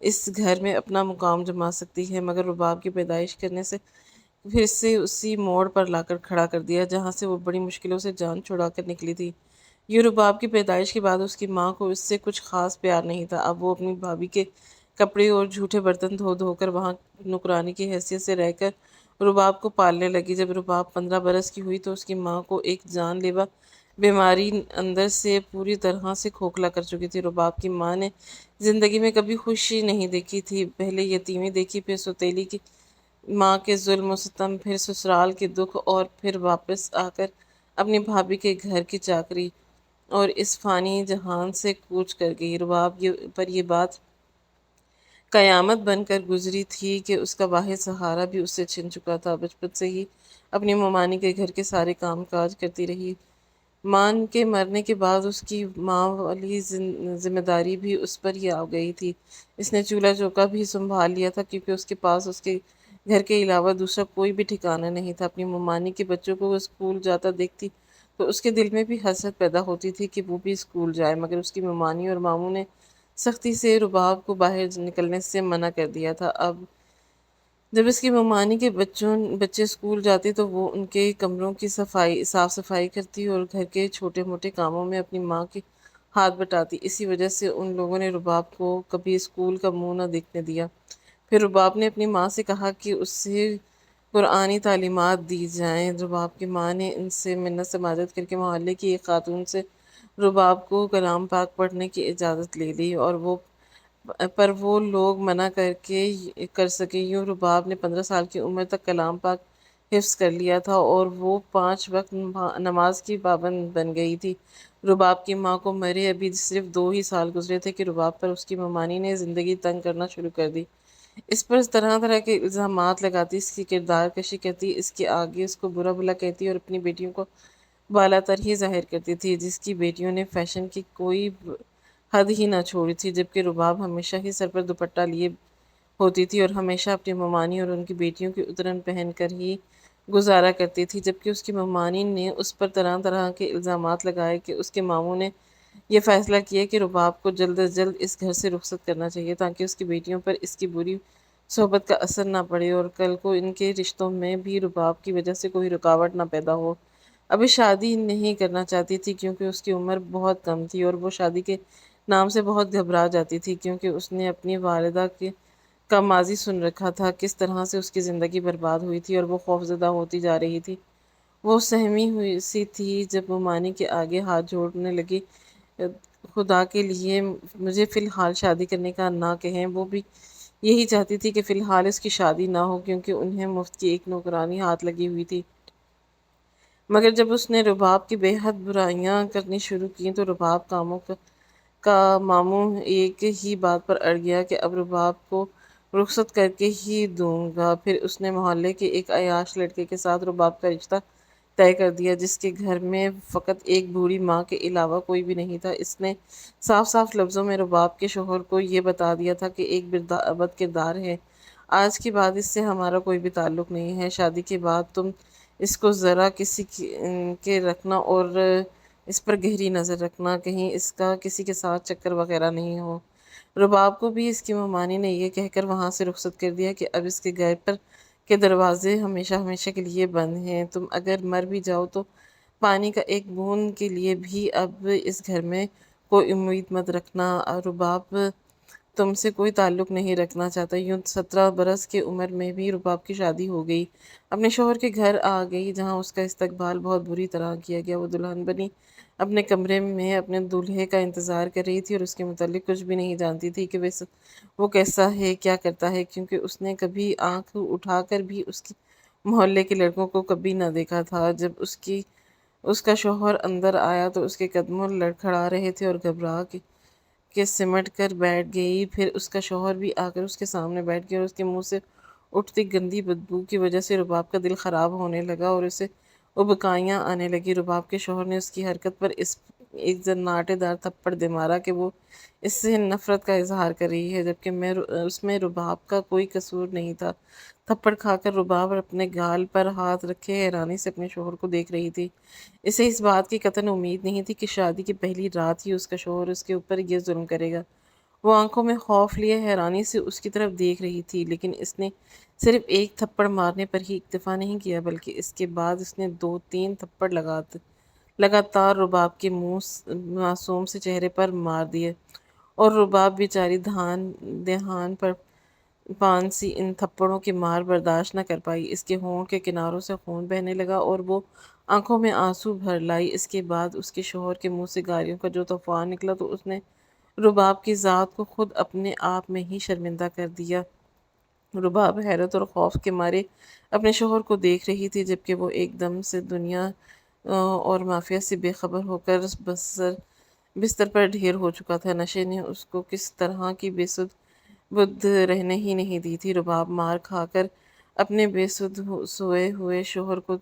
اس گھر میں اپنا مقام جما سکتی ہے، مگر رباب کی پیدائش کرنے سے پھر سے اسی موڑ پر لا کر کھڑا کر دیا جہاں سے وہ بڑی مشکلوں سے جان چھڑا کر نکلی تھی۔ یہ رباب کی پیدائش کے بعد اس کی ماں کو اس سے کچھ خاص پیار نہیں تھا۔ اب وہ اپنی بھابھی کے کپڑے اور جھوٹے برتن دھو دھو کر وہاں نوکرانی کی حیثیت سے رہ کر رباب کو پالنے لگی۔ جب رباب 15 برس کی ہوئی تو اس کی ماں کو ایک جان لیوا بیماری اندر سے پوری طرح سے کھوکھلا کر چکی تھی۔ رباب کی ماں نے زندگی میں کبھی خوشی نہیں دیکھی تھی، پہلے یتیمی دیکھی، پھر سوتیلی کی ماں کے ظلم و ستم، پھر سسرال کے دکھ، اور پھر واپس آ کر اپنی بھابھی کے گھر کی چاکری، اور اس فانی جہان سے کوچ کر گئی۔ رباب پر یہ بات قیامت بن کر گزری تھی کہ اس کا واحد سہارا بھی اس سے چھن چکا تھا۔ بچپن سے ہی اپنی ممانی کے گھر کے سارے کام کاج کرتی رہی۔ ماں کے مرنے کے بعد اس کی ماں والی ذمہ داری بھی اس پر ہی آ گئی تھی۔ اس نے چولہا چوکا بھی سنبھال لیا تھا، کیونکہ اس کے پاس اس کے گھر کے علاوہ دوسرا کوئی بھی ٹھکانہ نہیں تھا۔ اپنی ممانی کے بچوں کو وہ اسکول جاتا دیکھتی تو اس کے دل میں بھی حسرت پیدا ہوتی تھی کہ وہ بھی اسکول جائے، مگر اس کی ممانی اور ماموں نے سختی سے رباب کو باہر نکلنے سے منع کر دیا تھا۔ اب جب اس کی ممانی کے بچے اسکول جاتے تو وہ ان کے کمروں کی صاف صفائی کرتی اور گھر کے چھوٹے موٹے کاموں میں اپنی ماں کے ہاتھ بٹاتی۔ اسی وجہ سے ان لوگوں نے رباب کو کبھی اسکول کا منہ نہ دیکھنے دیا۔ پھر رباب نے اپنی ماں سے کہا کہ اسے قرآنی تعلیمات دی جائیں۔ رباب کی ماں نے ان سے منت سماجت کر کے محلے کی ایک خاتون سے رباب کو کلام پاک پڑھنے کی اجازت لے لی، اور وہ لوگ منع کر سکے۔ یوں رباب نے 15 سال کی عمر تک کلام پاک حفظ کر لیا تھا، اور وہ 5 وقت نماز کی پابند بن گئی تھی۔ رباب کی ماں کو مرے ابھی صرف 2 ہی سال گزرے تھے کہ رباب پر اس کی ممانی نے زندگی تنگ کرنا شروع کر دی۔ اس پر طرح طرح کے الزامات لگاتی، اس کی کردار کشی کرتی، اس کے آگے اس کو برا بھلا کہتی اور اپنی بیٹیوں کو بالاتر ہی ظاہر کرتی تھی، جس کی بیٹیوں نے فیشن کی کوئی حد ہی نہ چھوڑی تھی، جبکہ رباب ہمیشہ ہی سر پر دوپٹہ لیے ہوتی تھی اور ہمیشہ اپنی ممانی اور ان کی بیٹیوں کی ادرن پہن کر ہی گزارا کرتی تھی، جبکہ اس کی ممانی نے اس پر طرح طرح کے الزامات لگائے کہ اس کے ماموں نے یہ فیصلہ کیا کہ رباب کو جلد از جلد اس گھر سے رخصت کرنا چاہیے، تاکہ اس کی بیٹیوں پر اس کی بری صحبت کا اثر نہ پڑے اور کل کو ان کے رشتوں میں بھی رباب کی وجہ سے کوئی رکاوٹ نہ پیدا ہو۔ ابھی شادی نہیں کرنا چاہتی تھی کیونکہ اس کی عمر بہت کم تھی، اور وہ شادی کے نام سے بہت گھبرا جاتی تھی، کیونکہ اس نے اپنی والدہ کا ماضی سن رکھا تھا، کس طرح سے اس کی زندگی برباد ہوئی تھی، اور وہ خوفزدہ ہوتی جا رہی تھی۔ وہ سہمی ہوئی سی تھی جب ممانی کے آگے ہاتھ جوڑنے لگی، خدا کے لیے مجھے فی الحال شادی کرنے کا نہ کہیں۔ وہ بھی یہی چاہتی تھی کہ فی الحال اس کی شادی نہ ہو، کیونکہ انہیں مفت کی ایک نوکرانی ہاتھ لگی ہوئی تھی۔ مگر جب اس نے رباب کی بے حد برائیاں کرنی شروع کی تو رباب کا ماموں ایک ہی بات پر اڑ گیا کہ اب رباب کو رخصت کر کے ہی دوں گا۔ پھر اس نے محلے کے ایک عیاش لڑکے کے ساتھ رباب کا رشتہ طے کر دیا، جس کے گھر میں فقط ایک بوڑھی ماں کے علاوہ کوئی بھی نہیں تھا۔ اس نے صاف صاف لفظوں میں رباب کے شوہر کو یہ بتا دیا تھا کہ ایک بد کردار ہے، آج کے بعد اس سے ہمارا کوئی بھی تعلق نہیں ہے، شادی کے بعد تم اس کو ذرا کسی کے رکھنا اور اس پر گہری نظر رکھنا، کہیں اس کا کسی کے ساتھ چکر وغیرہ نہیں ہو۔ رباب کو بھی اس کی ممانی نے یہ کہہ کر وہاں سے رخصت کر دیا کہ اب اس کے گھر پر کے دروازے ہمیشہ ہمیشہ کے لیے بند ہیں، تم اگر مر بھی جاؤ تو پانی کا ایک بوند کے لیے بھی اب اس گھر میں کوئی امید مت رکھنا، رباب تم سے کوئی تعلق نہیں رکھنا چاہتا۔ یوں 17 برس کی عمر میں بھی رباب کی شادی ہو گئی، اپنے شوہر کے گھر آ گئی، جہاں اس کا استقبال بہت بری طرح کیا گیا۔ وہ دلہن بنی اپنے کمرے میں اپنے دولہے کا انتظار کر رہی تھی اور اس کے متعلق کچھ بھی نہیں جانتی تھی کہ وہ کیسا ہے، کیا کرتا ہے، کیونکہ اس نے کبھی آنکھ اٹھا کر بھی اس کے محلے کے لڑکوں کو کبھی نہ دیکھا تھا۔ جب اس کا شوہر اندر آیا تو اس کے قدموں لڑکھڑا رہے تھے اور گھبرا کے سمٹ کر بیٹھ گئی۔ پھر اس کا شوہر بھی آ کر اس کے سامنے بیٹھ گیا اور اس کے منہ سے اٹھتی گندی بدبو کی وجہ سے رباب کا دل خراب ہونے لگا اور اسے ابکائیاں آنے لگی۔ رباب کے شوہر نے اس کی حرکت پر ایک زناٹے دار تھپڑ دے مارا کہ وہ اس سے نفرت کا اظہار کر رہی ہے، جبکہ اس میں رباب کا کوئی قصور نہیں تھا۔ تھپڑ کھا کر رباب اپنے گال پر ہاتھ رکھے حیرانی سے اپنے شوہر کو دیکھ رہی تھی۔ اسے اس بات کی قطعاً امید نہیں تھی کہ شادی کی پہلی رات ہی اس کا شوہر اس کے اوپر یہ ظلم کرے گا، وہ آنکھوں میں خوف لیے حیرانی سے اس کی طرف دیکھ رہی تھی، لیکن اس نے صرف ایک تھپڑ مارنے پر ہی اکتفا نہیں کیا، بلکہ اس کے بعد اس نے 2 3 تھپڑ لگاتار رباب کے معصوم سے چہرے پر مار دیے، اور رباب بیچاری دہان پر پان سی ان تھپڑوں کی مار برداشت نہ کر پائی۔ اس کے ہونٹ کے کناروں سے خون بہنے لگا اور وہ آنکھوں میں آنسو بھر لائی۔ اس کے بعد اس کے شوہر کے منہ سے گالیوں کا جو طوفان نکلا تو اس نے رباب کی ذات کو خود اپنے آپ میں ہی شرمندہ کر دیا۔ رباب حیرت اور خوف کے مارے اپنے شوہر کو دیکھ رہی تھی، جبکہ وہ ایک دم سے دنیا اور مافیا سے بے خبر ہو کر بستر پر ڈھیر ہو چکا تھا۔ نشے نے اس کو کس طرح کی بے سدھ بدھ رہنے ہی نہیں دی تھی۔ رباب مار کھا کر اپنے بے سدھ سوئے ہوئے شوہر کو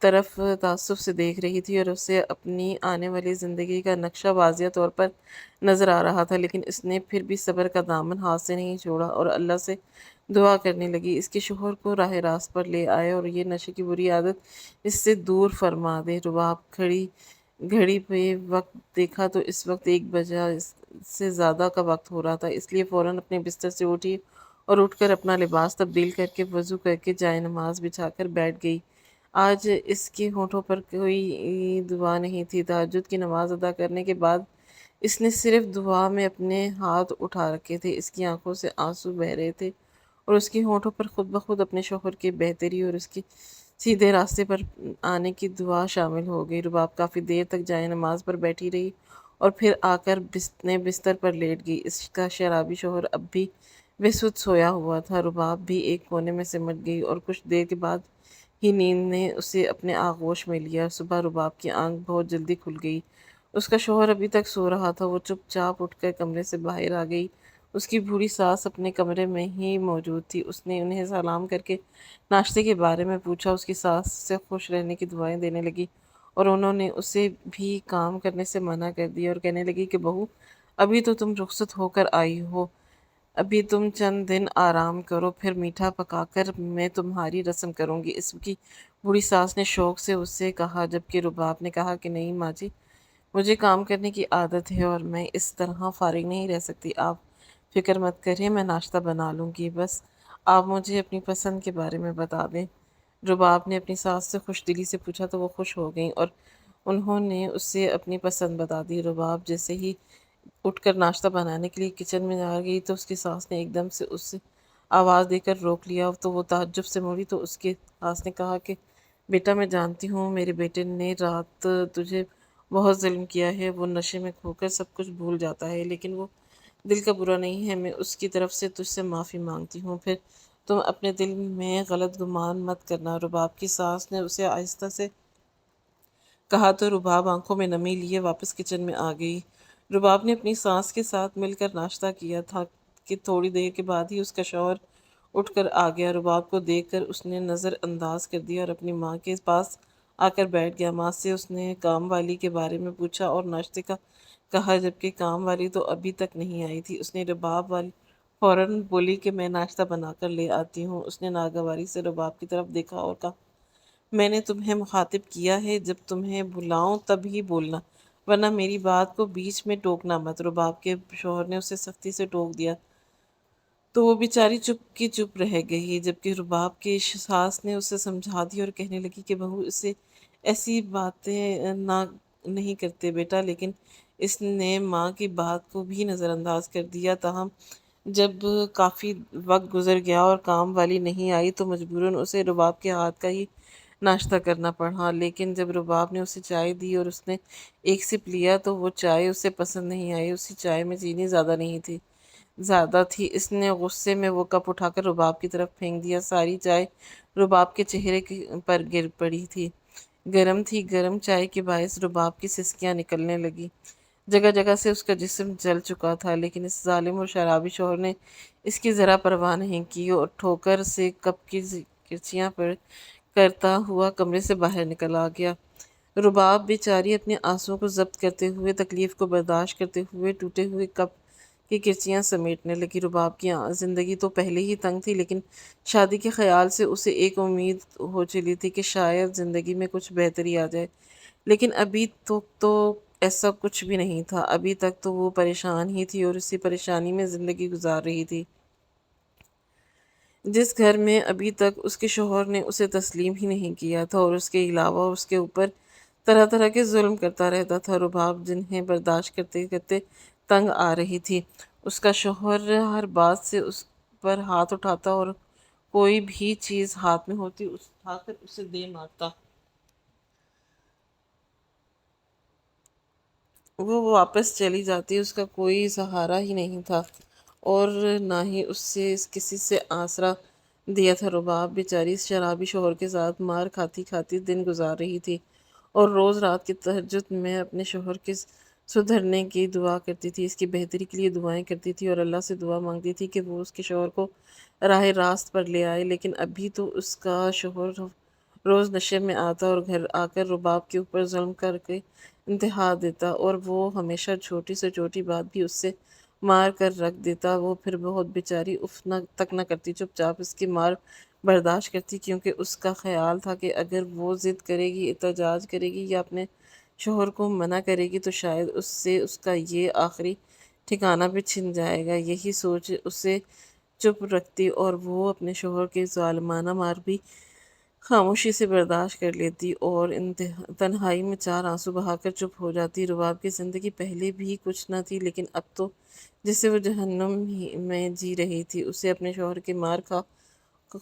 طرف تعصب سے دیکھ رہی تھی، اور اسے اپنی آنے والی زندگی کا نقشہ واضح طور پر نظر آ رہا تھا، لیکن اس نے پھر بھی صبر کا دامن ہاتھ سے نہیں چھوڑا اور اللہ سے دعا کرنے لگی اس کے شوہر کو راہ راست پر لے آئے اور یہ نشے کی بری عادت اس سے دور فرما دے۔ رباب گھڑی پہ وقت دیکھا تو اس وقت 1 بجے سے زیادہ کا وقت ہو رہا تھا، اس لیے فوراً اپنے بستر سے اٹھی اور اٹھ کر اپنا لباس تبدیل کر کے وضو کر کے جائے نماز بچھا کر بیٹھ گئی۔ آج اس کے ہونٹوں پر کوئی دعا نہیں تھی۔ تہجد کی نماز ادا کرنے کے بعد اس نے صرف دعا میں اپنے ہاتھ اٹھا رکھے تھے، اس کی آنکھوں سے آنسو بہہ رہے تھے اور اس کے ہونٹوں پر خود بخود اپنے شوہر کی بہتری اور اس کی سیدھے راستے پر آنے کی دعا شامل ہو گئی۔ رباب کافی دیر تک جائے نماز پر بیٹھی رہی اور پھر آ کر بستر پر لیٹ گئی۔ اس کا شرابی شوہر اب بھی بے سدھ سویا ہوا تھا۔ رباب بھی ایک کونے میں سمٹ گئی اور کچھ دیر کے بعد ہی نیند نے اسے اپنے آغوش میں لیا۔ صبح رباب کی آنکھ بہت جلدی کھل گئی۔ اس کا شوہر ابھی تک سو رہا تھا۔ وہ چپ چاپ اٹھ کر کمرے سے باہر آ گئی۔ اس کی بوڑھی ساس اپنے کمرے میں ہی موجود تھی۔ اس نے انہیں سلام کر کے ناشتے کے بارے میں پوچھا۔ اس کی ساس سے خوش رہنے کی دعائیں دینے لگی اور انہوں نے اسے بھی کام کرنے سے منع کر دیا اور کہنے لگی کہ بہو، ابھی تو تم رخصت ہو کر آئی ہو، ابھی تم چند دن آرام کرو، پھر میٹھا پکا کر میں تمہاری رسم کروں گی۔ اس کی بوڑھی ساس نے شوق سے اس سے کہا، جبکہ رباب نے کہا کہ نہیں ماں جی، مجھے کام کرنے کی عادت ہے اور میں اس طرح فارغ نہیں رہ سکتی۔ آپ فکر مت کریے، میں ناشتہ بنا لوں گی، بس آپ مجھے اپنی پسند کے بارے میں بتا دیں۔ رباب نے اپنی ساس سے خوش دلی سے پوچھا تو وہ خوش ہو گئیں اور انہوں نے اس سے اپنی پسند بتا دی۔ رباب جیسے ہی اٹھ کر ناشتہ بنانے کے لیے کچن میں آ گئی تو اس کی ساس نے ایک دم سے اس سے آواز دے کر روک لیا، تو وہ تعجب سے مڑی تو اس کی ساس نے کہا کہ بیٹا، میں جانتی ہوں میرے بیٹے نے رات تجھے بہت ظلم کیا ہے، وہ نشے میں کھو کر سب کچھ بھول جاتا ہے، لیکن وہ دل کا برا نہیں ہے، میں اس کی طرف سے تجھ سے معافی مانگتی ہوں، پھر تم اپنے دل میں غلط گمان مت کرنا۔ رباب کی ساس نے اسے آہستہ سے کہا تو رباب آنکھوں میں نمی لیے واپس کچن میں آ گئی۔ رباب نے اپنی ساس کے ساتھ مل کر ناشتہ کیا تھا کہ تھوڑی دیر کے بعد ہی اس کا شوہر اٹھ کر آ گیا۔ رباب کو دیکھ کر اس نے نظر انداز کر دیا اور اپنی ماں کے پاس آ کر بیٹھ گیا۔ ماں سے اس نے کام والی کے بارے میں پوچھا اور ناشتے کا کہا، جبکہ کام والی تو ابھی تک نہیں آئی تھی۔ اس نے رباب والی فوراً بولی کہ میں ناشتہ بنا کر لے آتی ہوں۔ اس نے ناگواری سے رباب کی طرف دیکھا اور کہا، میں نے تمہیں مخاطب کیا ہے، جب تمہیں بلاؤں تب ہی بولنا، ورنہ میری بات کو بیچ میں ٹوکنا مت۔ رباب کے شوہر نے اسے سختی سے ٹوک دیا تو وہ بیچاری چپ کی چپ رہ گئی، جبکہ رباب کی ساس نے اسے سمجھا دیا اور کہنے لگی کہ بہو، اسے ایسی باتیں نہیں کرتے بیٹا، لیکن اس نے ماں کی بات کو بھی نظر انداز کر دیا۔ تاہم جب کافی وقت گزر گیا اور کام والی نہیں آئی تو مجبوراً اسے رباب کے ہاتھ کا ہی ناشتہ کرنا پڑا، لیکن جب رباب نے اسے چائے دی اور اس نے ایک سپ لیا تو وہ چائے اسے پسند نہیں آئی۔ اسی چائے میں چینی زیادہ تھی۔ اس نے غصے میں وہ کپ اٹھا کر رباب کی طرف پھینک دیا۔ ساری چائے رباب کے چہرے پر گر پڑی تھی۔ گرم چائے کے باعث رباب کی سسکیاں نکلنے لگی، جگہ جگہ سے اس کا جسم جل چکا تھا، لیکن اس ظالم اور شرابی شوہر نے اس کی ذرا پرواہ نہیں کی اور ٹھوکر سے کپ کی کرچیاں کرتا ہوا کمرے سے باہر نکل آ گیا۔ رباب بیچاری اپنے آنسوؤں کو ضبط کرتے ہوئے، تکلیف کو برداشت کرتے ہوئے ٹوٹے ہوئے کپ کی کرچیاں سمیٹنے لگی۔ رباب کی زندگی تو پہلے ہی تنگ تھی، لیکن شادی کے خیال سے اسے ایک امید ہو چلی تھی کہ شاید زندگی میں کچھ بہتری آ جائے، لیکن ابھی تو ایسا کچھ بھی نہیں تھا۔ ابھی تک تو وہ پریشان ہی تھی اور اسی پریشانی میں زندگی گزار رہی تھی، جس گھر میں ابھی تک اس کے شوہر نے اسے تسلیم ہی نہیں کیا تھا اور اس کے علاوہ اس کے اوپر طرح طرح کے ظلم کرتا رہتا تھا۔ رباب جنہیں برداشت کرتے کرتے تنگ آ رہی تھی۔ اس کا شوہر ہر بات سے اس پر ہاتھ اٹھاتا اور کوئی بھی چیز ہاتھ میں ہوتی اٹھا کر اسے دے مارتا۔ وہ واپس چلی جاتی، اس کا کوئی سہارا ہی نہیں تھا اور نہ ہی اس سے کسی سے آسرا دیا تھا۔ رباب بیچاری اس شرابی شوہر کے ساتھ مار کھاتی کھاتی دن گزار رہی تھی اور روز رات کی تہجد میں اپنے شوہر کے سدھرنے کی دعا کرتی تھی، اس کی بہتری کے لیے دعائیں کرتی تھی اور اللہ سے دعا مانگتی تھی کہ وہ اس کے شوہر کو راہ راست پر لے آئے۔ لیکن ابھی تو اس کا شوہر روز نشے میں آتا اور گھر آ کر رباب کے اوپر ظلم کر کے انتہا دیتا اور وہ ہمیشہ چھوٹی سے چھوٹی بات بھی اس سے مار کر رکھ دیتا۔ وہ پھر بہت بیچاری اف تک نہ کرتی، چپ چاپ اس کی مار برداشت کرتی، کیونکہ اس کا خیال تھا کہ اگر وہ ضد کرے گی، احتجاج کرے گی یا اپنے شوہر کو منع کرے گی تو شاید اس سے اس کا یہ آخری ٹھکانہ بھی چھن جائے گا۔ یہی سوچ اسے چپ رکھتی اور وہ اپنے شوہر کے ظالمانہ مار بھی خاموشی سے برداشت کر لیتی اور تنہائی میں چار آنسو بہا کر چپ ہو جاتی۔ رباب کی زندگی پہلے بھی کچھ نہ تھی، لیکن اب تو جسے وہ جہنم میں جی رہی تھی۔ اسے اپنے شوہر کے مار کا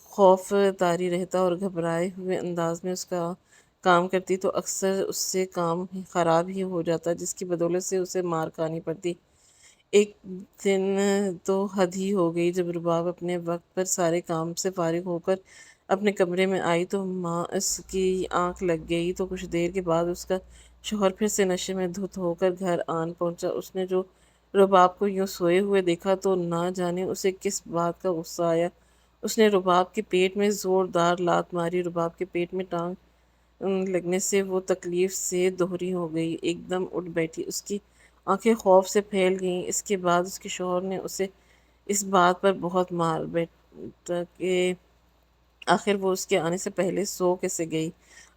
خوف طاری رہتا اور گھبرائے ہوئے انداز میں اس کا کام کرتی تو اکثر اس سے کام خراب ہی ہو جاتا، جس کی بدولت سے اسے مار کھانی پڑتی۔ ایک دن تو حد ہی ہو گئی جب رباب اپنے وقت پر سارے کام سے فارغ ہو کر اپنے کمرے میں آئی تو ماں اس کی آنکھ لگ گئی تو کچھ دیر کے بعد اس کا شوہر پھر سے نشے میں دھت ہو کر گھر آن پہنچا۔ اس نے جو رباب کو یوں سوئے ہوئے دیکھا تو نہ جانے اسے کس بات کا غصہ آیا۔ اس نے رباب کے پیٹ میں زوردار لات ماری۔ رباب کے پیٹ میں ٹانگ لگنے سے وہ تکلیف سے دوہری ہو گئی، ایک دم اٹھ بیٹھی، اس کی آنکھیں خوف سے پھیل گئیں۔ اس کے بعد اس کے شوہر نے اسے اس بات پر بہت مار بیٹا کہ آخر وہ اس کے آنے سے پہلے سو کیسے گئی۔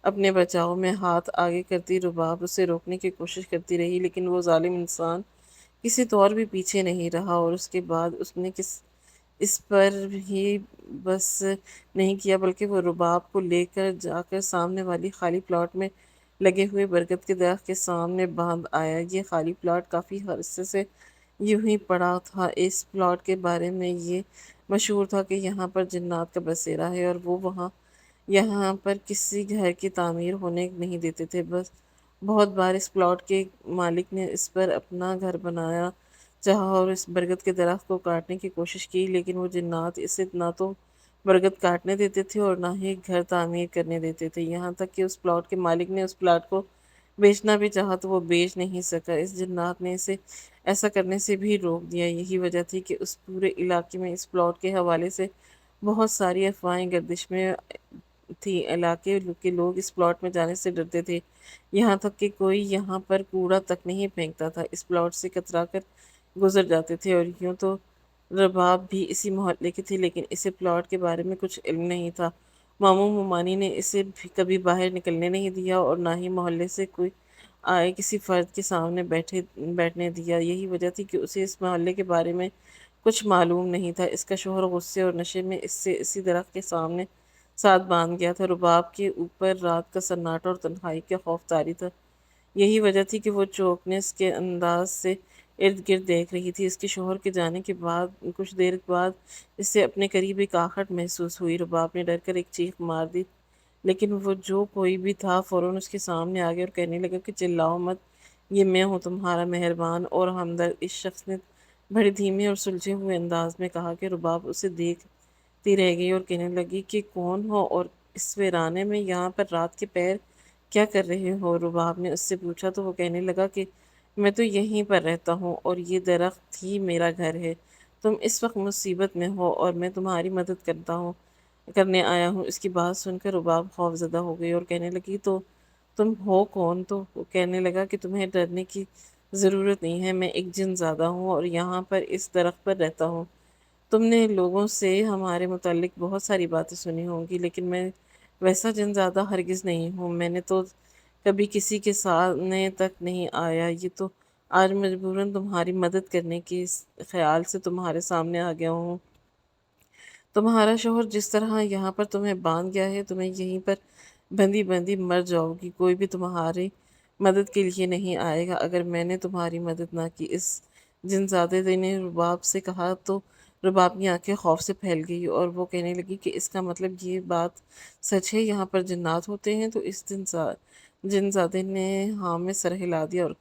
اپنے بچاؤ میں ہاتھ آگے کرتی رباب اسے روکنے کی کوشش کرتی رہی، لیکن وہ ظالم انسان کسی طور بھی پیچھے نہیں رہا اور اس کے بعد اس نے اس پر ہی بس نہیں کیا بلکہ وہ رباب کو لے کر جا کر سامنے والی خالی پلاٹ میں لگے ہوئے برگد کے درخت کے سامنے باندھ آیا۔ یہ خالی پلاٹ کافی عرصے سے یوں ہی پڑا تھا۔ اس پلاٹ کے بارے میں یہ مشہور تھا کہ یہاں پر جنات کا بسیرا ہے اور وہ یہاں پر کسی گھر کی تعمیر ہونے نہیں دیتے تھے۔ بس بہت بار اس پلاٹ کے مالک نے اس پر اپنا گھر بنانا چاہا اور اس برگد کے درخت کو کاٹنے کی کوشش کی، لیکن وہ جنات اسے نہ تو برگد کاٹنے دیتے تھے اور نہ ہی گھر تعمیر کرنے دیتے تھے۔ یہاں تک کہ اس پلاٹ کے مالک نے اس پلاٹ کو بیچنا بھی چاہا تو وہ بیچ نہیں سکا۔ اس جنات نے اسے ایسا کرنے سے بھی روک دیا۔ یہی وجہ تھی کہ اس پورے علاقے میں اس پلاٹ کے حوالے سے بہت ساری افواہیں گردش میں تھی۔ علاقے کے لوگ اس پلاٹ میں جانے سے ڈرتے تھے، یہاں تک کہ کوئی یہاں پر کوڑا تک نہیں پھینکتا تھا، اس پلاٹ سے کترا کر گزر جاتے تھے۔ اور یوں تو رباب بھی اسی محلے کی تھی، لیکن اسے پلاٹ کے بارے میں کچھ علم نہیں تھا۔ ماموں ممانی نے اسے کبھی باہر نکلنے نہیں دیا اور نہ ہی محلے سے کوئی آئے کسی فرد کے سامنے بیٹھنے دیا۔ یہی وجہ تھی کہ اسے اس محلے کے بارے میں کچھ معلوم نہیں تھا۔ اس کا شوہر غصے اور نشے میں اس سے اسی درخت کے سامنے ساتھ باندھ گیا تھا۔ رباب کے اوپر رات کا سناٹا اور تنہائی کا خوف طاری تھا۔ یہی وجہ تھی کہ وہ چوکنس کے انداز سے ارد گرد دیکھ رہی تھی۔ اس کے شوہر کے جانے کے بعد کچھ دیر بعد اسے اپنے قریب ایک آہٹ محسوس ہوئی۔ رباب نے ڈر کر ایک چیخ مار دی، لیکن وہ جو کوئی بھی تھا فوراً اس کے سامنے آ گیا اور کہنے لگا کہ چلاؤ مت، یہ میں ہوں، تمہارا مہربان اور ہمدرد۔ اس شخص نے بڑے دھیمے اور سلجھے ہوئے انداز میں کہا کہ رباب اسے دیکھتی رہ گئی اور کہنے لگی کہ کون ہو اور اس ویرانے میں یہاں پر رات کے پہر کیا کر رہے ہو؟ رباب نے اس سے پوچھا تو وہ کہنے لگا کہ میں تو یہیں پر رہتا ہوں اور یہ درخت ہی میرا گھر ہے۔ تم اس وقت مصیبت میں ہو اور میں تمہاری مدد کرنے آیا ہوں۔ اس کی بات سن کر رباب خوف زدہ ہو گئی اور کہنے لگی تو تم ہو کون؟ تو وہ کہنے لگا کہ تمہیں ڈرنے کی ضرورت نہیں ہے، میں ایک جن زادہ ہوں اور یہاں پر اس درخت پر رہتا ہوں۔ تم نے لوگوں سے ہمارے متعلق بہت ساری باتیں سنی ہوں گی، لیکن میں ویسا جن زادہ ہرگز نہیں ہوں۔ میں نے تو کبھی کسی کے سامنے تک نہیں آیا، یہ تو آج مجبوراً تمہاری مدد کرنے کے خیال سے تمہارے سامنے آ گیا ہوں۔ تمہارا شوہر جس طرح یہاں پر تمہیں باندھ گیا ہے، تمہیں یہیں پر بندی بندی مر جاؤ گی، کوئی بھی تمہاری مدد کے لیے نہیں آئے گا اگر میں نے تمہاری مدد نہ کی۔ اس جن زادے نے رباب سے کہا تو رباب کی آنکھیں خوف سے پھیل گئی اور وہ کہنے لگی کہ اس کا مطلب یہ بات سچ ہے، یہاں پر جنات ہوتے ہیں؟ تو اس جن زادے نے ہاں میں سر ہلا دیا، اور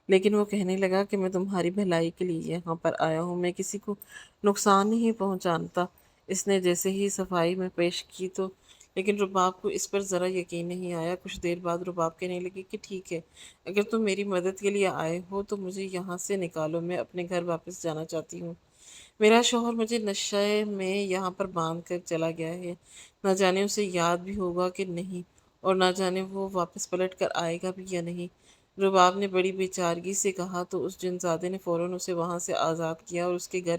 لیکن وہ کہنے لگا کہ میں تمہاری بھلائی کے لیے یہاں پر آیا ہوں، میں کسی کو نقصان نہیں پہنچانتا۔ اس نے جیسے ہی صفائی میں پیش کی تو لیکن رباب کو اس پر ذرا یقین نہیں آیا۔ کچھ دیر بعد رباب کہنے لگی کہ ٹھیک ہے، اگر تم میری مدد کے لیے آئے ہو تو مجھے یہاں سے نکالو، میں اپنے گھر واپس جانا چاہتی ہوں۔ میرا شوہر مجھے نشے میں یہاں پر باندھ کر چلا گیا ہے، نہ جانے اسے یاد بھی ہوگا کہ نہیں، اور نہ جانے وہ واپس پلٹ کر آئے گا بھی یا نہیں۔ رباب نے بڑی بے چارگی سے کہا تو اس جنزادے نے فوراً اسے وہاں سے آزاد کیا اور اس کے گھر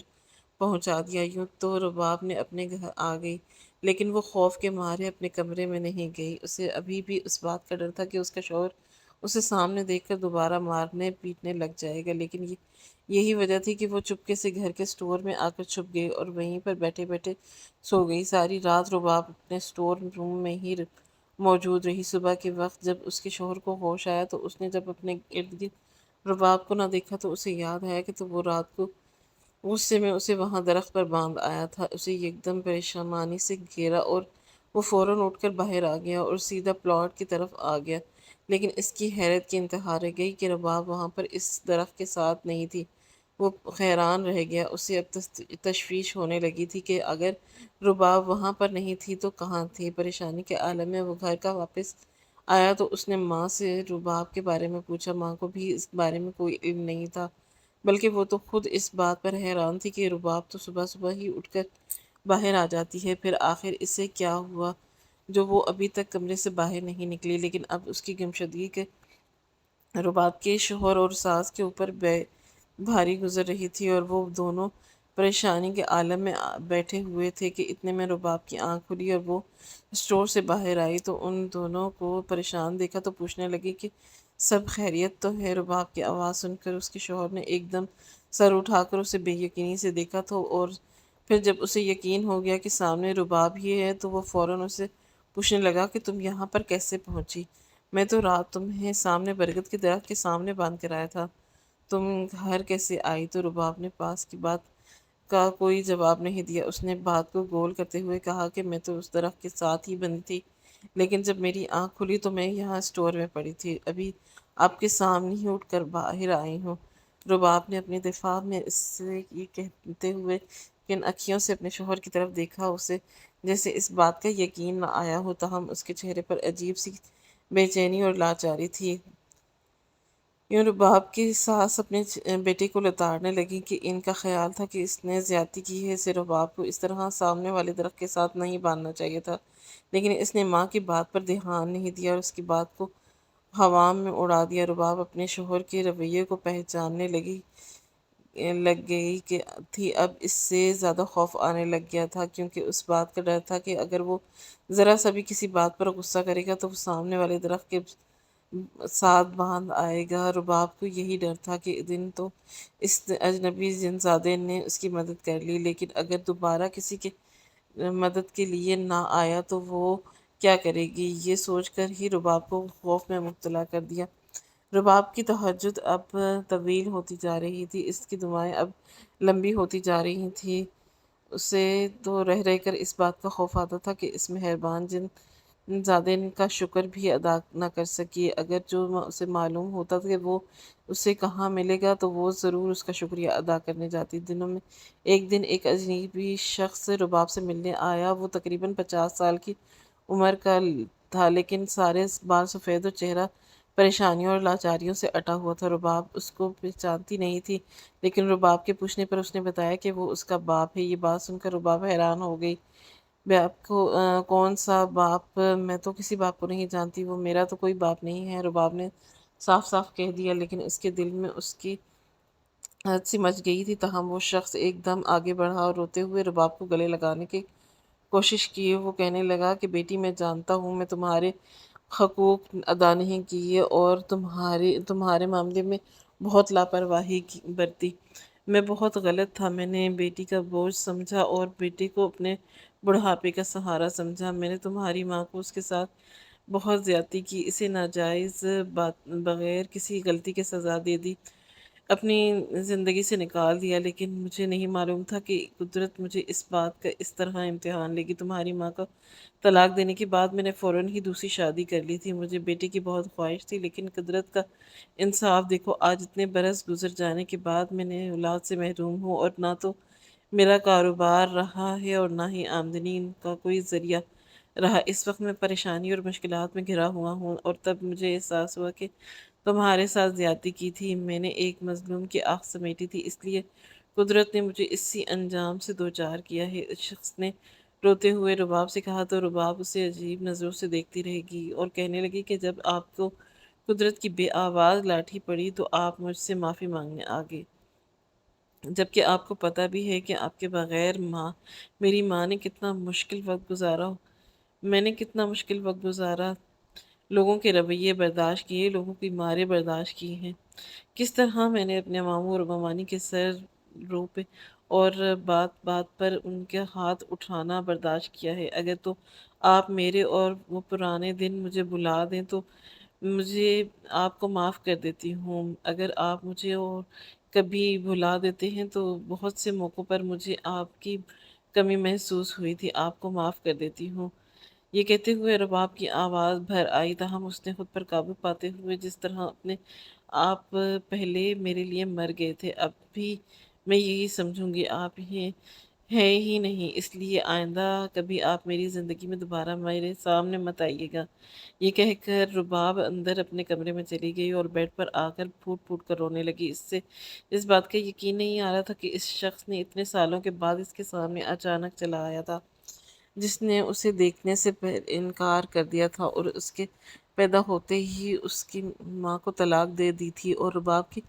پہنچا دیا۔ یوں تو رباب نے اپنے گھر آ گئی، لیکن وہ خوف کے مارے اپنے کمرے میں نہیں گئی۔ اسے ابھی بھی اس بات کا ڈر تھا کہ اس کا شوہر اسے سامنے دیکھ کر دوبارہ مارنے پیٹنے لگ جائے گا، لیکن یہی وجہ تھی کہ وہ چپکے سے گھر کے سٹور میں آ کر چھپ گئی اور وہیں پر بیٹھے بیٹھے سو گئی۔ ساری رات رباب اپنے سٹور روم میں ہی موجود رہی۔ صبح کے وقت جب اس کے شوہر کو ہوش آیا تو اس نے جب اپنے ارد گرد رباب کو نہ دیکھا تو اسے یاد آیا کہ تو وہ رات کو غصے میں اسے وہاں درخت پر باندھ آیا تھا۔ اسے ایک دم پریشانی سے گھیرا اور وہ فوراً اٹھ کر باہر آ گیا اور سیدھا پلاٹ کی طرف آ گیا، لیکن اس کی حیرت کی انتہا رہ گئی کہ رباب وہاں پر اس درخت کے ساتھ نہیں تھی۔ وہ حیران رہ گیا، اسے اب تشویش ہونے لگی تھی کہ اگر رباب وہاں پر نہیں تھی تو کہاں تھی۔ پریشانی کے عالم میں وہ گھر کا واپس آیا تو اس نے ماں سے رباب کے بارے میں پوچھا۔ ماں کو بھی اس بارے میں کوئی علم نہیں تھا، بلکہ وہ تو خود اس بات پر حیران تھی کہ رباب تو صبح صبح ہی اٹھ کر باہر آ جاتی ہے، پھر آخر اسے کیا ہوا جو وہ ابھی تک کمرے سے باہر نہیں نکلی۔ لیکن اب اس کی گمشدگی کے رباب کے شوہر اور ساس کے اوپر بھاری گزر رہی تھی، اور وہ دونوں پریشانی کے عالم میں بیٹھے ہوئے تھے کہ اتنے میں رباب کی آنکھ کھلی اور وہ اسٹور سے باہر آئی تو ان دونوں کو پریشان دیکھا تو پوچھنے لگی کہ سب خیریت تو ہے؟ رباب کی آواز سن کر اس کے شوہر نے ایک دم سر اٹھا کر اسے بے یقینی سے دیکھا تو اور پھر جب اسے یقین ہو گیا کہ سامنے رباب ہی ہے تو وہ فوراً اسے پوچھنے لگا کہ تم یہاں پر کیسے پہنچی؟ میں تو رات تمہیں سامنے برگد کے درخت کے سامنے باندھ کر آیا تھا، تم گھر کیسے آئی؟ تو رباب نے پاس کی بات کا کوئی جواب نہیں دیا۔ اس نے بات کو گول کرتے ہوئے کہا کہ میں تو اس درخت کے ساتھ ہی بندی تھی، لیکن جب میری آنکھ کھلی تو میں یہاں اسٹور میں پڑی تھی، ابھی آپ کے سامنے ہی اٹھ کر باہر آئی ہوں۔ رباب نے اپنے دفاع میں اس سے یہ کہتے ہوئے کن اکھیوں سے اپنے شوہر کی طرف دیکھا، اسے جیسے اس بات کا یقین نہ آیا ہو، تاہم اس کے چہرے پر عجیب سی بے چینی اور لاچاری تھی۔ یوں رباب کی ساس اپنے بیٹے کو لتاڑنے لگی کہ ان کا خیال تھا کہ اس نے زیادتی کی ہے، اسے رباب کو اس طرح سامنے والے درخت کے ساتھ نہیں باندھنا چاہیے تھا، لیکن اس نے ماں کی بات پر دھیان نہیں دیا اور اس کی بات کو ہوام میں اڑا دیا۔ رباب اپنے شوہر کے رویے کو پہچاننے لگ گئی کہ تھی، اب اس سے زیادہ خوف آنے لگ گیا تھا، کیونکہ اس بات کا ڈر تھا کہ اگر وہ ذرا سا بھی کسی بات پر غصہ کرے گا تو وہ سامنے والے درخت کے ساتھ باندھ آئے گا۔ رباب کو یہی ڈر تھا کہ دن تو اس اجنبی جنزادے نے اس کی مدد کر لی، لیکن اگر دوبارہ کسی کے مدد کے لیے نہ آیا تو وہ کیا کرے گی؟ یہ سوچ کر ہی رباب کو خوف میں مبتلا کر دیا۔ رباب کی تہجد اب طویل ہوتی جا رہی تھی، اس کی دعائیں اب لمبی ہوتی جا رہی تھیں۔ اسے تو رہ رہ کر اس بات کا خوف آتا تھا کہ اس مہربان جن زادے کا شکر بھی ادا نہ کر سکی۔ اگر جو اسے معلوم ہوتا کہ وہ اسے کہاں ملے گا تو وہ ضرور اس کا شکریہ ادا کرنے جاتی۔ دنوں میں ایک دن ایک اجنبی شخص رباب سے ملنے آیا۔ وہ تقریباً 50 سال کی عمر کا تھا، لیکن سارے بال سفید اور چہرہ پریشانیوں اور لاچاریوں سے اٹا ہوا تھا۔ رباب اس کو پہچانتی نہیں تھی، لیکن رباب کے پوچھنے پر اس نے بتایا کہ وہ اس کا باپ ہے۔ یہ بات سن کر رباب حیران ہو گئی۔ باپ کو کون سا باپ؟ میں تو کسی باپ کو نہیں جانتی، وہ میرا تو کوئی باپ نہیں ہے، رباب نے صاف صاف کہہ دیا، لیکن اس کے دل میں اس کی حد سی مچ گئی تھی۔ تاہم وہ شخص ایک دم آگے بڑھا اور روتے ہوئے رباب کو گلے لگانے کی کوشش کی۔ وہ کہنے لگا کہ بیٹی، میں جانتا ہوں میں تمہارے حقوق ادا نہیں کیے اور تمہارے معاملے میں بہت لاپرواہی برتی۔ میں بہت غلط تھا، میں نے بیٹی کا بوجھ سمجھا اور بیٹی کو اپنے بڑھاپے کا سہارا سمجھا۔ میں نے تمہاری ماں کو اس کے ساتھ بہت زیادتی کی، اسے ناجائز بغیر کسی غلطی کے سزا دے دی، اپنی زندگی سے نکال دیا، لیکن مجھے نہیں معلوم تھا کہ قدرت مجھے اس بات کا اس طرح امتحان لے گی۔ تمہاری ماں کو طلاق دینے کے بعد میں نے فوراً ہی دوسری شادی کر لی تھی۔ مجھے بیٹی کی بہت خواہش تھی، لیکن قدرت کا انصاف دیکھو، آج اتنے برس گزر جانے کے بعد میں نے اولاد سے محروم ہوں، اور نہ تو میرا کاروبار رہا ہے اور نہ ہی آمدنی کا کوئی ذریعہ رہا۔ اس وقت میں پریشانی اور مشکلات میں گھرا ہوا ہوں، اور تب مجھے احساس ہوا کہ تمہارے ساتھ زیادتی کی تھی، میں نے ایک مظلوم کی آہ سمیٹی تھی، اس لیے قدرت نے مجھے اسی انجام سے دوچار کیا ہے۔ اس شخص نے روتے ہوئے رباب سے کہا تو رباب اسے عجیب نظروں سے دیکھتی رہ گی اور کہنے لگی کہ جب آپ کو قدرت کی بے آواز لاٹھی پڑی تو آپ مجھ سے معافی مانگنے آگے، جبکہ آپ کو پتہ بھی ہے کہ آپ کے بغیر میری ماں نے کتنا مشکل وقت گزارا ہو، میں نے کتنا مشکل وقت گزارا، لوگوں کے رویے برداشت کیے، لوگوں کی مارے برداشت کی ہیں، کس طرح میں نے اپنے ماموں اور ممانی کے سر رو پہ اور بات بات پر ان کے ہاتھ اٹھانا برداشت کیا ہے۔ اگر تو آپ میرے اور وہ پرانے دن مجھے بلا دیں تو مجھے آپ کو معاف کر دیتی ہوں، اگر آپ مجھے اور کبھی بھلا دیتے ہیں تو بہت سے موقعوں پر مجھے آپ کی کمی محسوس ہوئی تھی، آپ کو معاف کر دیتی ہوں۔ یہ کہتے ہوئے رباب کی آواز بھر آئی، تاہم اس نے خود پر قابو پاتے ہوئے جس طرح اپنے آپ پہلے میرے لیے مر گئے تھے، اب بھی میں یہی سمجھوں گی، آپ یہ ہے ہی نہیں، اس لیے آئندہ کبھی آپ میری زندگی میں دوبارہ میرے سامنے مت آئیے گا۔ یہ کہہ کر رباب اندر اپنے کمرے میں چلی گئی اور بیڈ پر آ کر پھوٹ پھوٹ کر رونے لگی۔ اس سے اس بات کا یقین نہیں آ رہا تھا کہ اس شخص نے اتنے سالوں کے بعد اس کے سامنے اچانک چلا آیا تھا، جس نے اسے دیکھنے سے انکار کر دیا تھا اور اس کے پیدا ہوتے ہی اس کی ماں کو طلاق دے دی تھی، اور رباب کے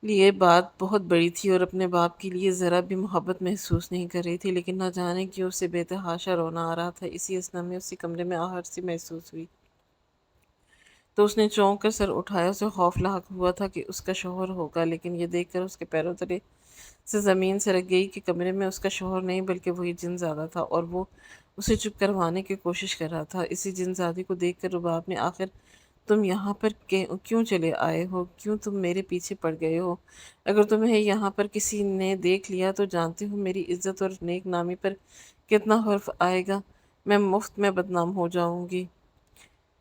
لیے بات بہت بڑی تھی اور اپنے باپ کے لیے ذرا بھی محبت محسوس نہیں کر رہی تھی، لیکن نہ جانے کیوں اسے بے تحاشا رونا آ رہا تھا۔ اسی اثنا میں اسی کمرے میں آہٹ سی محسوس ہوئی تو اس نے چونک کر سر اٹھایا، اسے خوف لاحق ہوا تھا کہ اس کا شوہر ہوگا، لیکن یہ دیکھ کر اس کے پیروں تلے سے زمین سرک گئی کہ کمرے میں اس کا شوہر نہیں بلکہ وہی جن زادہ تھا، اور وہ اسے چپ کروانے کی کوشش کر رہا تھا۔ اسی جن زادی کو دیکھ کر رباب نے آخر تم یہاں پر کیوں چلے آئے ہو؟ کیوں تم میرے پیچھے پڑ گئے ہو؟ اگر تمہیں یہاں پر کسی نے دیکھ لیا تو جانتے ہو میری عزت اور نیک نامی پر کتنا حرف آئے گا، میں مفت میں بدنام ہو جاؤں گی۔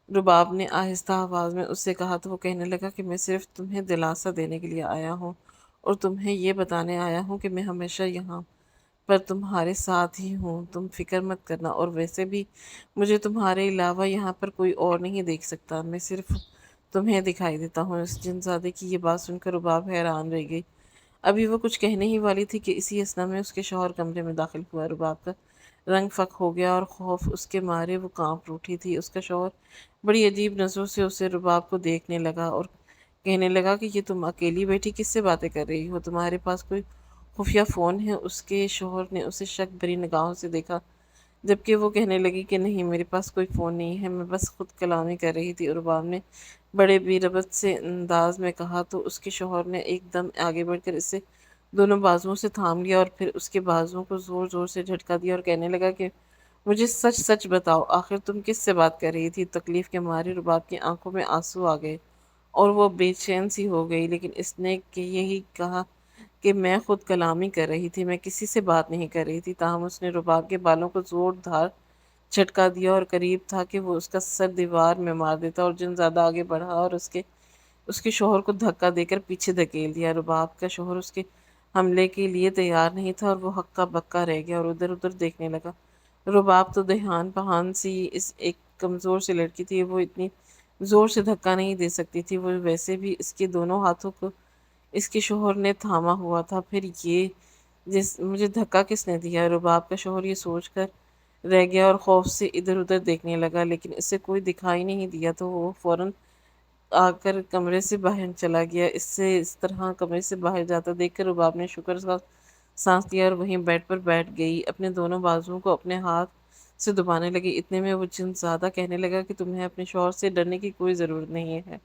رباب نے آہستہ آواز میں اس سے کہا تو وہ کہنے لگا کہ میں صرف تمہیں دلاسا دینے کے لیے آیا ہوں اور تمہیں یہ بتانے آیا ہوں کہ میں ہمیشہ یہاں پر تمہارے ساتھ ہی ہوں، تم فکر مت کرنا، اور ویسے بھی مجھے تمہارے علاوہ یہاں پر کوئی اور نہیں دیکھ سکتا، میں صرف تمہیں دکھائی دیتا ہوں۔ اس جن زادے کی یہ بات سن کر رباب حیران رہ گئی۔ ابھی وہ کچھ کہنے ہی والی تھی کہ اسی اثنا میں اس کے شوہر کمرے میں داخل ہوا۔ رباب کا رنگ فک ہو گیا اور خوف اس کے مارے وہ کانپ اٹھی تھی۔ اس کا شوہر بڑی عجیب نظروں سے اسے رباب کو دیکھنے لگا اور کہنے لگا کہ یہ تم اکیلی بیٹھی کس سے باتیں کر رہی ہو؟ تمہارے پاس کوئی خفیہ فون ہے؟ اس کے شوہر نے اسے شک بھری نگاہوں سے دیکھا، جبکہ وہ کہنے لگی کہ نہیں، میرے پاس کوئی فون نہیں ہے، میں بس خود کلامی کر رہی تھی۔ رباب نے بڑے بے ربط سے انداز میں کہا تو اس کے شوہر نے ایک دم آگے بڑھ کر اسے دونوں بازوؤں سے تھام لیا اور پھر اس کے بازوؤں کو زور زور سے جھٹکا دیا اور کہنے لگا کہ مجھے سچ سچ بتاؤ، آخر تم کس سے بات کر رہی تھی؟ تکلیف کے مارے رباب کی آنکھوں میں آنسو آ گئے اور وہ بے چین سی ہو گئی، لیکن اس نے یہی کہا کہ میں خود کلامی کر رہی تھی، میں کسی سے بات نہیں کر رہی تھی۔ تاہم اس نے رباب کے بالوں کو زور دھار جھٹکا دیا اور قریب تھا کہ وہ اس کا سر دیوار میں مار دیتا، اور جن زیادہ آگے بڑھا اور اس کے شوہر کو دھکا دے کر پیچھے دھکیل دیا۔ رباب کا شوہر اس کے حملے کے لیے تیار نہیں تھا اور وہ ہکا بکا رہ گیا اور ادھر ادھر دیکھنے لگا۔ رباب تو دہان پہان سی اس ایک کمزور سی لڑکی تھی، وہ اتنی زور سے دھکا نہیں دے سکتی تھی، وہ ویسے بھی اس کے دونوں ہاتھوں کو اس کے شوہر نے تھاما ہوا تھا۔ پھر یہ مجھے دھکا کس نے دیا؟ رباب کا شوہر یہ سوچ کر رہ گیا اور خوف سے ادھر ادھر دیکھنے لگا، لیکن اسے کوئی دکھائی نہیں دیا تو وہ فوراً آ کر کمرے سے باہر چلا گیا۔ اس طرح کمرے سے باہر جاتا دیکھ کر رباب نے شکر کا سانس لیا اور وہیں بیڈ پر بیٹھ گئی، اپنے دونوں بازوؤں کو اپنے ہاتھ سے دبانے لگی۔ اتنے میں وہ جن زیادہ کہنے لگا کہ تمہیں اپنے شوہر سے ڈرنے کی کوئی ضرورت نہیں ہے،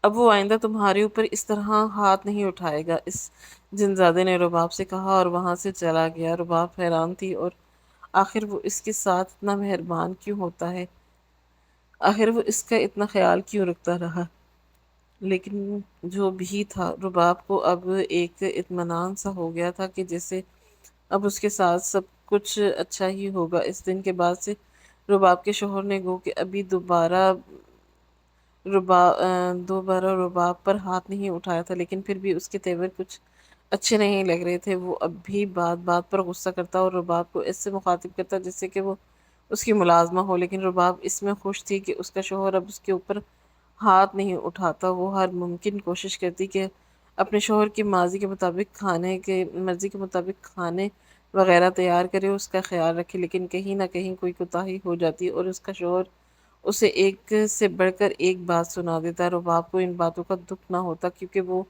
اب وہ آئندہ تمہارے اوپر اس طرح ہاتھ نہیں اٹھائے گا۔ اس جنزادے نے رباب سے کہا اور وہاں سے چلا گیا۔ رباب حیران تھی، اور آخر وہ اس کے ساتھ اتنا مہربان کیوں ہوتا ہے، آخر وہ اس کا اتنا خیال کیوں رکھتا رہا۔ لیکن جو بھی تھا، رباب کو اب ایک اطمینان سا ہو گیا تھا کہ جیسے اب اس کے ساتھ سب کچھ اچھا ہی ہوگا۔ اس دن کے بعد سے رباب کے شوہر نے گو کہ ابھی دوبارہ رباب پر ہاتھ نہیں اٹھایا تھا، لیکن پھر بھی اس کے تیور کچھ اچھے نہیں لگ رہے تھے۔ وہ اب بھی بات بات پر غصہ کرتا اور رباب کو اس سے مخاطب کرتا جس سے کہ وہ اس کی ملازمہ ہو، لیکن رباب اس میں خوش تھی کہ اس کا شوہر اب اس کے اوپر ہاتھ نہیں اٹھاتا۔ وہ ہر ممکن کوشش کرتی کہ اپنے شوہر کی مرضی کے مطابق کھانے وغیرہ تیار کرے، اس کا خیال رکھے، لیکن کہیں نہ کہیں کوئی کوتاہی ہو جاتی اور اس کا شوہر اسے ایک سے بڑھ کر ایک بات سنا دیتا۔ رباب کو ان باتوں کا دکھ نہ ہوتا، کیونکہ وہ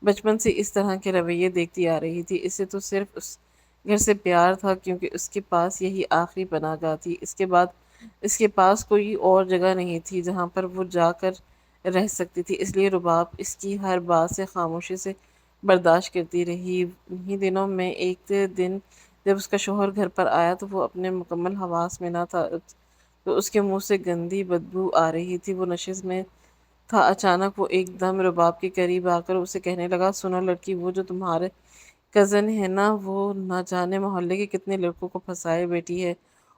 بچپن سے اس طرح کے رویے دیکھتی آ رہی تھی۔ اسے تو صرف اس گھر سے پیار تھا، کیونکہ اس کے پاس یہی آخری پناہ گاہ تھی۔ اس کے بعد اس کے پاس کوئی اور جگہ نہیں تھی جہاں پر وہ جا کر رہ سکتی تھی، اس لیے رباب اس کی ہر بات سے خاموشی سے برداشت کرتی رہی۔ انہی دنوں میں ایک دن جب اس کا شوہر گھر پر آیا تو وہ اپنے مکمل حواس میں نہ تھا، تو اس کے منہ سے گندی بدبو آ رہی تھی۔ وہ نشست میں تھا، اچانک وہ ایک دم رباب کے قریب آ کر اسے کہنے لگا، سنو لڑکی، وہ جو تمہارے کزن ہے نا، وہ نہ جانے محلے کے کتنے لڑکوں کو پھنسائے بیٹھی ہے،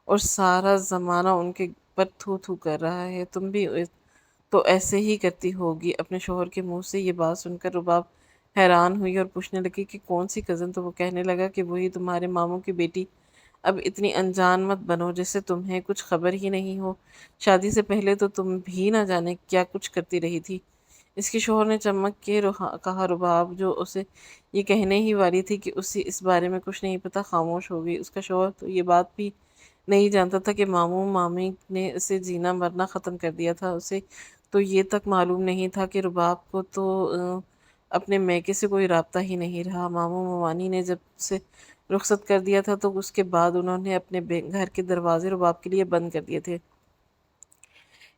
اور سارا زمانہ ان کے پر تھو تھو کر رہا ہے۔ تم بھی تو ایسے ہی کرتی ہوگی۔ اپنے شوہر کے منہ سے یہ بات سن کر رباب حیران ہوئی اور پوچھنے لگی کہ کون سی کزن؟ تو وہ کہنے لگا کہ وہی تمہارے ماموں کی بیٹی۔ اب اتنی انجان مت بنو جیسے تمہیں کچھ خبر ہی نہیں ہو، شادی سے پہلے تو تم بھی نہ جانے کیا کچھ کرتی رہی تھی۔ اس کے شوہر نے چمک کے کہا۔ رباب جو اسے یہ کہنے ہی والی تھی کہ اسے اس بارے میں کچھ نہیں پتا، خاموش ہو گئی۔ اس کا شوہر تو یہ بات بھی نہیں جانتا تھا کہ ماموں مامی نے اسے جینا مرنا ختم کر دیا تھا۔ اسے تو یہ تک معلوم نہیں تھا کہ رباب کو تو اپنے میکے سے کوئی رابطہ ہی نہیں رہا۔ ماموں ممانی نے جب سے رخصت کر دیا تھا تو اس کے بعد انہوں نے اپنے گھر کے دروازے رباب کے لیے بند کر دیے تھے۔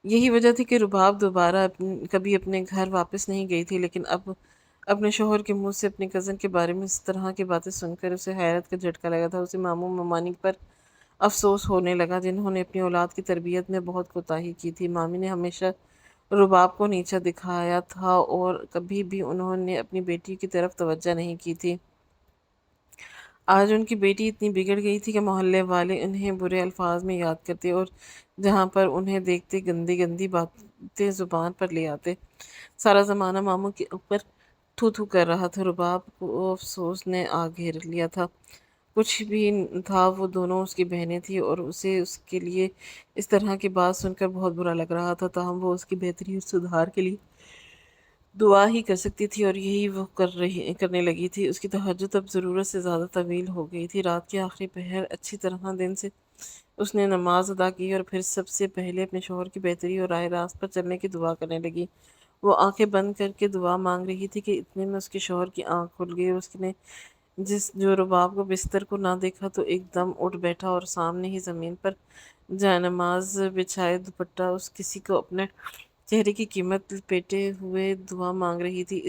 یہی وجہ تھی کہ رباب دوبارہ کبھی اپنے گھر واپس نہیں گئی تھی، لیکن اب اپنے شوہر کے منہ سے اپنے کزن کے بارے میں اس طرح کی باتیں سن کر اسے حیرت کا جھٹکا لگا تھا۔ اسے ماموں ممانی پر افسوس ہونے لگا، جنہوں نے اپنی اولاد کی تربیت میں بہت کوتاہی کی تھی۔ مامی نے ہمیشہ رباب کو نیچا دکھایا تھا اور کبھی بھی انہوں نے اپنی بیٹی کی طرف توجہ نہیں کی تھی۔ آج ان کی بیٹی اتنی بگڑ گئی تھی کہ محلے والے انہیں برے الفاظ میں یاد کرتے اور جہاں پر انہیں دیکھتے گندی گندی باتیں زبان پر لے آتے۔ سارا زمانہ ماموں کے اوپر تھو تھو کر رہا تھا۔ رباب کو افسوس نے آ گھیر لیا تھا۔ کچھ بھی تھا، وہ دونوں اس کی بہنیں تھیں اور اسے اس کے لیے اس طرح کی بات سن کر بہت برا لگ رہا تھا، تاہم وہ اس کی بہتری اور سدھار کے لیے دعا ہی کر سکتی تھی، اور یہی وہ کرنے لگی تھی۔ اس کی تہجد اب ضرورت سے زیادہ طویل ہو گئی تھی۔ رات کے آخری پہر اچھی طرح دن سے اس نے نماز ادا کی اور پھر سب سے پہلے اپنے شوہر کی بہتری اور راہ راست پر چلنے کی دعا کرنے لگی۔ وہ آنکھیں بند کر کے دعا مانگ رہی تھی کہ اتنے میں اس کے شوہر کی آنکھ کھل گئی، اور اس نے جو رباب کو بستر کو نہ دیکھا تو ایک دم اٹھ بیٹھا اور سامنے ہی زمین پر جائے-نماز بچھائے دوپٹہ اس کسی کو اپنے چہرے کی قیمت لپیٹے ہوئے دعا مانگ رہی تھی۔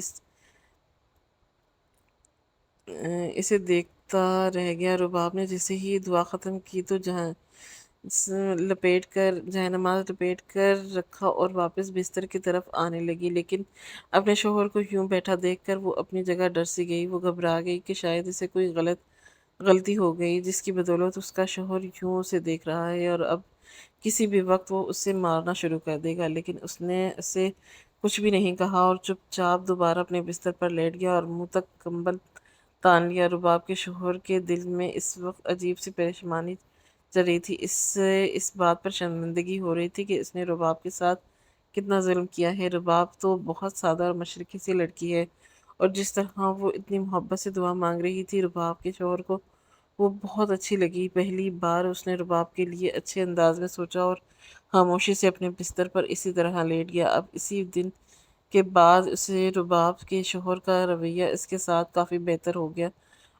اسے دیکھتا رہ گیا۔ رباب نے جیسے ہی دعا ختم کی تو جائے نماز لپیٹ کر رکھا اور واپس بستر کی طرف آنے لگی، لیکن اپنے شوہر کو یوں بیٹھا دیکھ کر وہ اپنی جگہ ڈر سی گئی۔ وہ گھبرا گئی کہ شاید اسے کوئی غلطی ہو گئی جس کی بدولت اس کا شوہر یوں اسے دیکھ رہا ہے، اور اب کسی بھی وقت وہ اسے مارنا شروع کر دے گا۔ لیکن اس نے اسے کچھ بھی نہیں کہا اور چپ چاپ دوبارہ اپنے بستر پر لیٹ گیا اور منہ تک کمبل تان لیا۔ رباب کے شوہر کے دل میں اس وقت عجیب سی پریشانی چل رہی تھی۔ اس بات پر شرمندگی ہو رہی تھی کہ اس نے رباب کے ساتھ کتنا ظلم کیا ہے۔ رباب تو بہت سادہ اور مشرقی سی لڑکی ہے، اور جس طرح وہ اتنی محبت سے دعا مانگ رہی تھی، رباب کے شوہر کو وہ بہت اچھی لگی۔ پہلی بار اس نے رباب کے لیے اچھے انداز میں سوچا اور خاموشی سے اپنے بستر پر اسی طرح لیٹ گیا۔ اب اسی دن کے بعد اسے رباب کے شوہر کا رویہ اس کے ساتھ کافی بہتر ہو گیا۔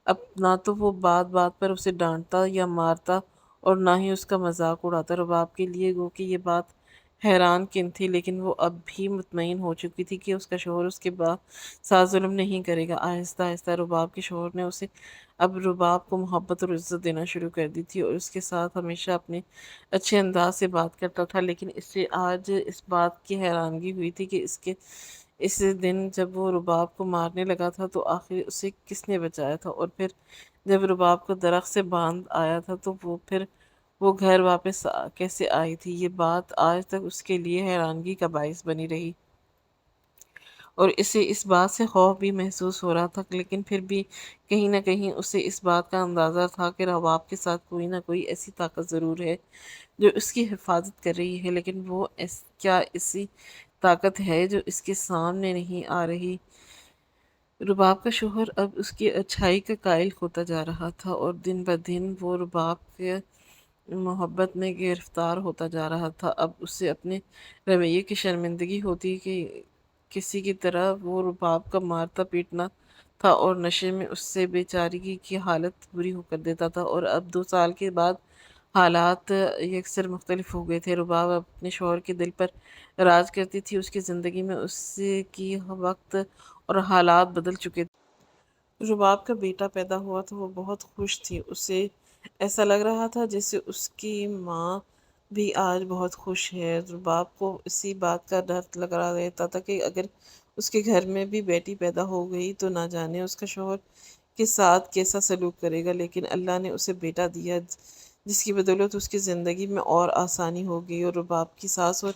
اب نہ تو وہ بات بات پر اسے ڈانٹتا یا مارتا اور نہ ہی اس کا مذاق اڑاتا۔ رباب کے لیے گو کہ یہ بات حیران کن تھی، لیکن وہ اب بھی مطمئن ہو چکی تھی کہ اس کا شوہر اس کے ساتھ ظلم نہیں کرے گا۔ آہستہ آہستہ رباب کے شوہر نے اسے اب رباب کو محبت اور عزت دینا شروع کر دی تھی، اور اس کے ساتھ ہمیشہ اپنے اچھے انداز سے بات کرتا تھا۔ لیکن اسے آج اس بات کی حیرانگی ہوئی تھی کہ اس دن جب وہ رباب کو مارنے لگا تھا تو آخر اسے کس نے بچایا تھا، اور پھر جب رباب کو درخت سے باندھ آیا تھا تو وہ گھر واپس کیسے آئی تھی۔ یہ بات آج تک اس کے لیے حیرانگی کا باعث بنی رہی، اور اسے اس بات سے خوف بھی محسوس ہو رہا تھا، لیکن پھر بھی کہیں نہ کہیں اسے اس بات کا اندازہ تھا کہ رباب کے ساتھ کوئی نہ کوئی ایسی طاقت ضرور ہے جو اس کی حفاظت کر رہی ہے، لیکن وہ کیا ایسی طاقت ہے جو اس کے سامنے نہیں آ رہی۔ رباب کا شوہر اب اس کی اچھائی کا قائل ہوتا جا رہا تھا، اور دن بدن وہ رباب کے محبت میں گرفتار ہوتا جا رہا تھا۔ اب اسے اپنے رویے کی شرمندگی ہوتی کہ کسی کی طرح وہ رباب کا مارتا پیٹنا تھا، اور نشے میں اس سے بے چارگی کی حالت بری ہو کر دیتا تھا۔ اور اب 2 سال کے بعد حالات یکسر مختلف ہو گئے تھے۔ رباب اپنے شوہر کے دل پر راج کرتی تھی، اس کی زندگی میں اس کی وقت اور حالات بدل چکے تھے۔ رباب کا بیٹا پیدا ہوا تو وہ بہت خوش تھی، اسے ایسا لگ رہا تھا جیسے اس کی ماں بھی آج بہت خوش ہے۔ رباب کو اسی بات کا ڈر لگ رہا رہتا تھا کہ اگر اس کے گھر میں بھی بیٹی پیدا ہو گئی تو نہ جانے اس کا شوہر کے ساتھ کیسا سلوک کرے گا، لیکن اللہ نے اسے بیٹا دیا جس کی بدولت اس کی زندگی میں اور آسانی ہو گئی۔ اور رباب کی ساس اور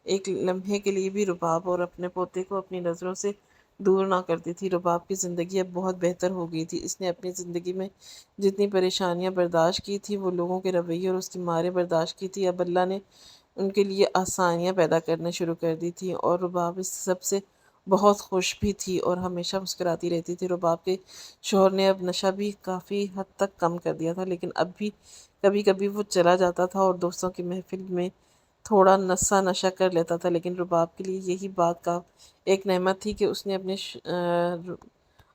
ایک لمحے کے لیے بھی رباب اور اپنے پوتے کو اپنی نظروں سے دور نہ کرتی تھی۔ رباب کی زندگی اب بہت بہتر ہو گئی تھی۔ اس نے اپنی زندگی میں جتنی پریشانیاں برداشت کی تھی، وہ لوگوں کے رویے اور اس کی ماریں برداشت کی تھی، اب اللہ نے ان کے لیے آسانیاں پیدا کرنا شروع کر دی تھی، اور رباب اس سب سے بہت خوش بھی تھی اور ہمیشہ مسکراتی رہتی تھی۔ رباب کے شوہر نے اب نشہ بھی کافی حد تک کم کر دیا تھا، لیکن اب بھی کبھی کبھی وہ چلا جاتا تھا اور دوستوں کی محفل میں تھوڑا نشہ کر لیتا تھا، لیکن رباب کے لیے یہی بات کا ایک نعمت تھی کہ اس نے اپنے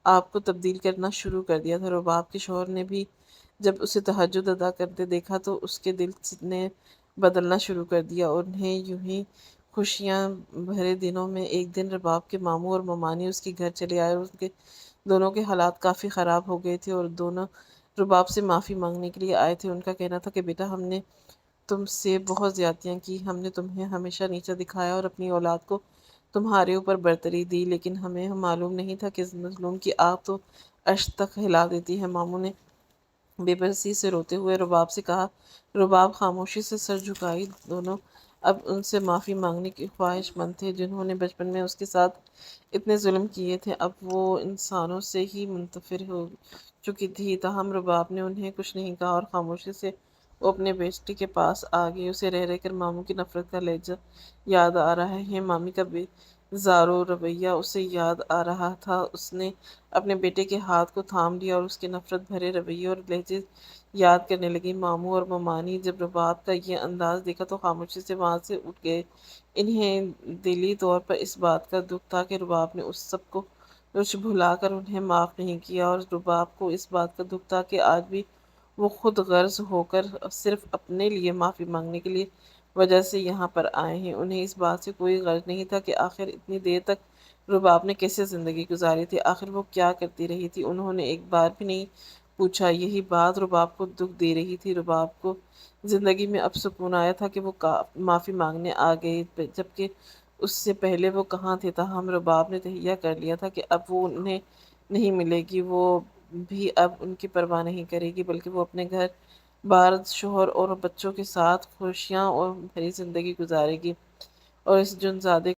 آپ کو تبدیل کرنا شروع کر دیا تھا۔ رباب کے شوہر نے بھی جب اسے تہجد ادا کرتے دیکھا تو اس کے دل نے بدلنا شروع کر دیا، اور انہیں یوں ہی خوشیاں بھرے دنوں میں ایک دن رباب کے ماموں اور ممانی اس کے گھر چلے آئے، اور ان کے دونوں کے حالات کافی خراب ہو گئے تھے، اور دونوں رباب سے معافی مانگنے کے لیے آئے تھے۔ ان کا کہنا تھا کہ بیٹا، ہم نے تم سے بہت زیادتیاں کی، ہم نے تمہیں ہمیشہ نیچا دکھایا اور اپنی اولاد کو تمہارے اوپر برتری دی، لیکن ہمیں معلوم نہیں تھا کہ مظلوم کی آگ تو عرش تک ہلا دیتی ہے۔ ماموں نے بے بسی سے روتے ہوئے رباب سے کہا۔ رباب خاموشی سے سر جھکائی۔ دونوں اب ان سے معافی مانگنے کی خواہش مند تھے جنہوں نے بچپن میں اس کے ساتھ اتنے ظلم کیے تھے۔ اب وہ انسانوں سے ہی منتفر ہو چکی تھی، تاہم رباب نے انہیں کچھ نہیں کہا، اور خاموشی سے وہ اپنے بیٹے کے پاس آ گئی۔ اسے رہ رہ کر ماموں کی نفرت کا لہجہ یاد آ رہا ہے، مامی کا بے زارو رویہ اسے یاد آ رہا تھا۔ اس نے اپنے بیٹے کے ہاتھ کو تھام لیا اور اس کے نفرت بھرے رویے اور لہجے یاد کرنے لگی۔ ماموں اور ممانی جب رباب کا یہ انداز دیکھا تو خاموشی سے وہاں سے اٹھ گئے۔ انہیں دلی طور پر اس بات کا دکھ تھا کہ رباب نے اس سب کو کچھ بھلا کر انہیں معاف نہیں کیا، اور رباب کو اس بات کا دکھ تھا کہ آج بھی وہ خود غرض ہو کر صرف اپنے لیے معافی مانگنے کے لیے وجہ سے یہاں پر آئے ہیں۔ انہیں اس بات سے کوئی غرض نہیں تھا کہ آخر اتنی دیر تک رباب نے کیسے زندگی گزاری تھی، آخر وہ کیا کرتی رہی تھی، انہوں نے ایک بار بھی نہیں پوچھا۔ یہی بات رباب کو دکھ دے رہی تھی۔ رباب کو زندگی میں اب سکون آیا تھا کہ وہ معافی مانگنے آ گئی، جبکہ اس سے پہلے وہ کہاں تھے۔ تاہم رباب نے تہیہ کر لیا تھا کہ اب وہ انہیں نہیں ملے گی، وہ بھی اب ان کی پرواہ نہیں کرے گی، بلکہ وہ اپنے گھر بار شوہر اور بچوں کے ساتھ خوشیاں اور بھری زندگی گزارے گی، اور اس جن زادے